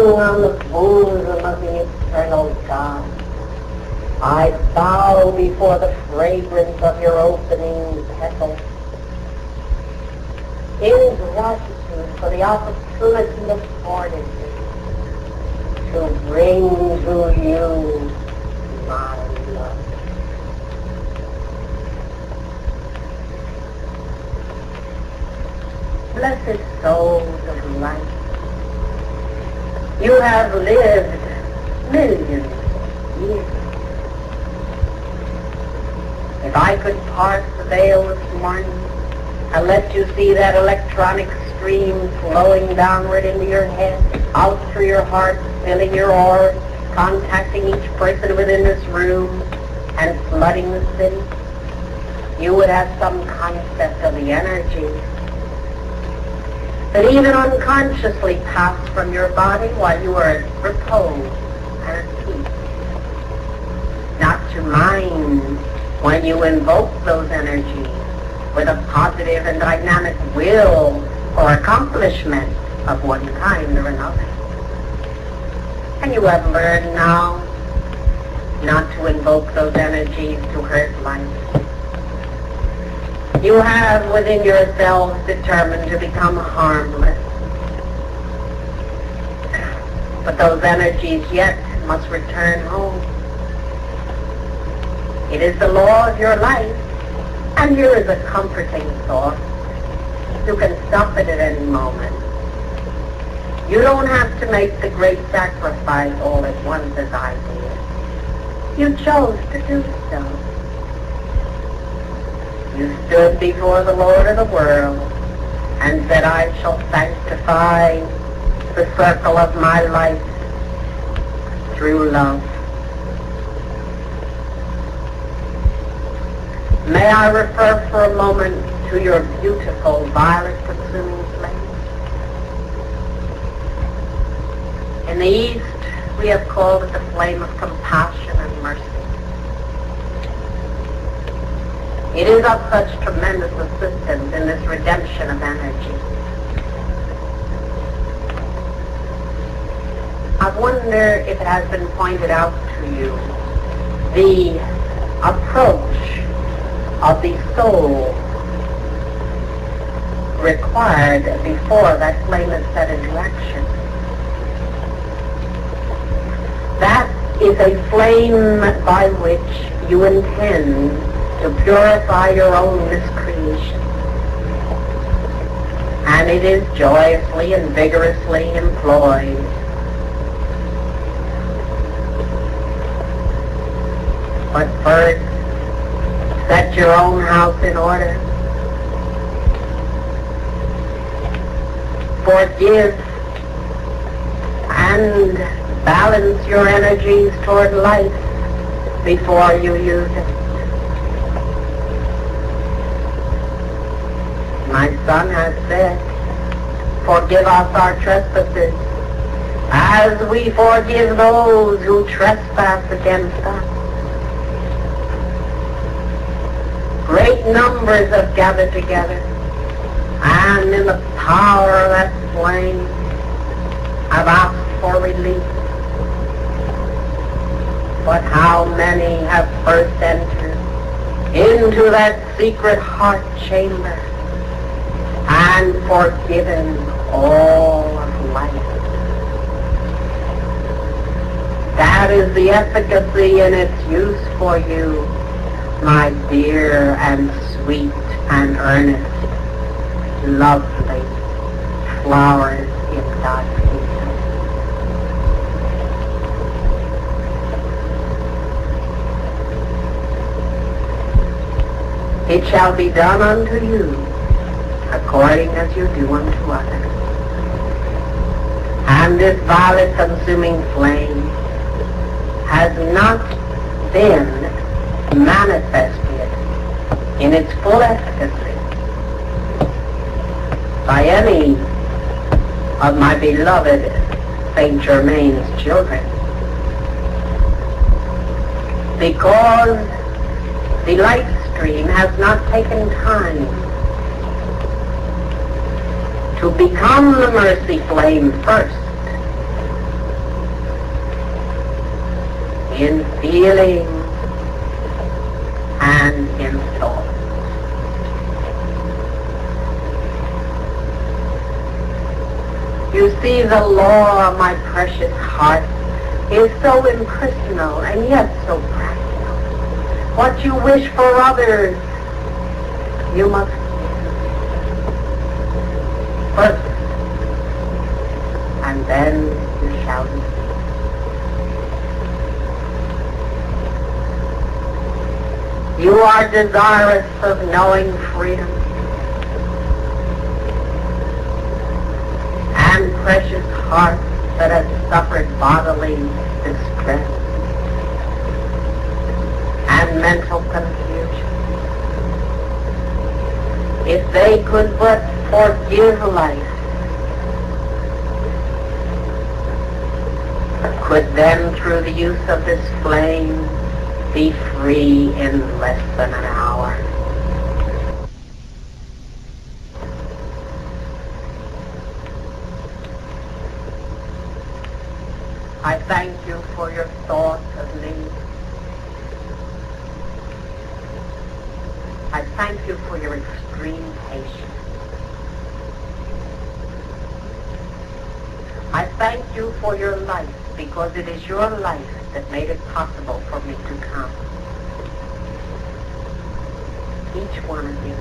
on the bosom of the eternal God. I bow before the fragrance of your opening petals in gratitude for the opportunity afforded me to bring to you my love. Blessed souls of light, you have lived millions of years. If I could part the veil this morning and let you see that electronic stream flowing downward into your head, out through your heart, filling your orbs, contacting each person within this room, and flooding the city, you would have some concept of the energy that even unconsciously passed from your body while you were at repose and at peace. Not to mind when you invoke those energies with a positive and dynamic will or accomplishment of one kind or another. And you have learned now not to invoke those energies to hurt life. You have within yourselves determined to become harmless. But those energies yet must return home. It is the law of your life, and here is a comforting thought. You can stop it at any moment. You don't have to make the great sacrifice all at once as I did. You chose to do so. You stood before the Lord of the world and said, I shall sanctify the circle of my life through love. May I refer for a moment to your beautiful violet-consuming flame? In the East, we have called it the flame of compassion and mercy. It is of such tremendous assistance in this redemption of energy. I wonder if it has been pointed out to you the approach of the soul required before that flame is set into action. That is a flame by which you intend to purify your own miscreation. And it is joyously and vigorously employed. But first, set your own house in order. Forgive and balance your energies toward life before you use it. My son has said, forgive us our trespasses as we forgive those who trespass against us. Great numbers have gathered together, and in the power of that flame have asked for relief. But how many have first entered into that secret heart chamber and forgiven all of life? That is the efficacy and its use for you, my dear and sweet and earnest, lovely flowers in God's kingdom. It shall be done unto you according as you do unto others. And this violet-consuming flame has not been manifested in its full efficacy by any of my beloved Saint Germain's children, because the light stream has not taken time to become the mercy flame first in feeling and in thought. You see, the law, my precious heart, is so impersonal and yet so practical. What you wish for others, you must first, and then you shall receive. You are desirous of knowing freedom, and precious heart that has suffered bodily distress and mental confusion. If they could but forgive life, could then through the use of this flame be free in less than an hour. I thank you for your thought of me. I thank you for your extreme patience. I thank you for your life, because it is your life that made it possible for me to come. Each one of you.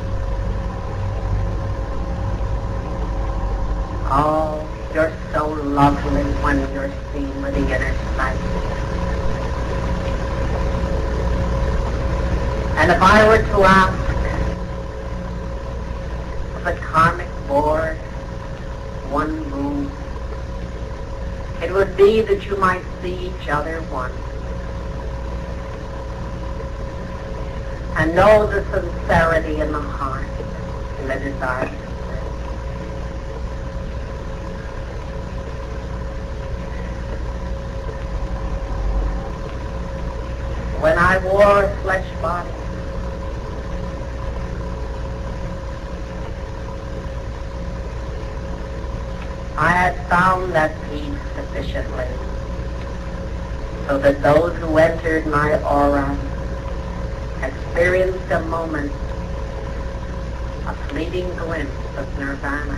Oh, you're so lovely when you're seen with the inner sight. And if I were to ask the karmic board one move, it would be that you might see each other once and know the sincerity in the heart and the desire to live. When I wore a flesh body, I had found that peace sufficiently so that those who entered my aura experienced a moment, a fleeting glimpse of nirvana.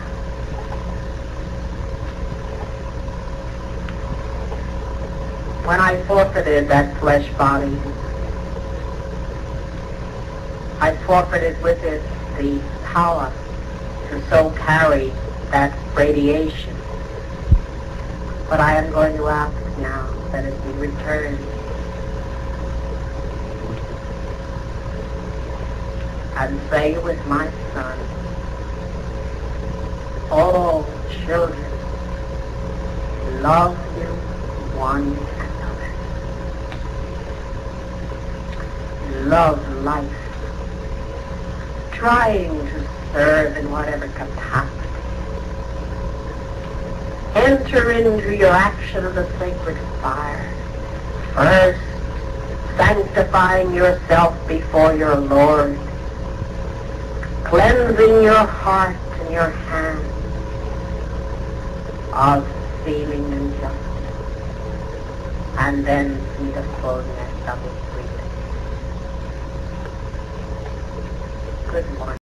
When I forfeited that flesh body, I forfeited with it the power to so carry that radiation. But I am going to ask now that it be returned. And say with my son, all children, love you one another. Love life, trying to serve in whatever capacity. Enter into your action of the sacred fire, first sanctifying yourself before your Lord, cleansing your heart and your hands of feeling injustice, and then see the fullness of His freedom. Good morning.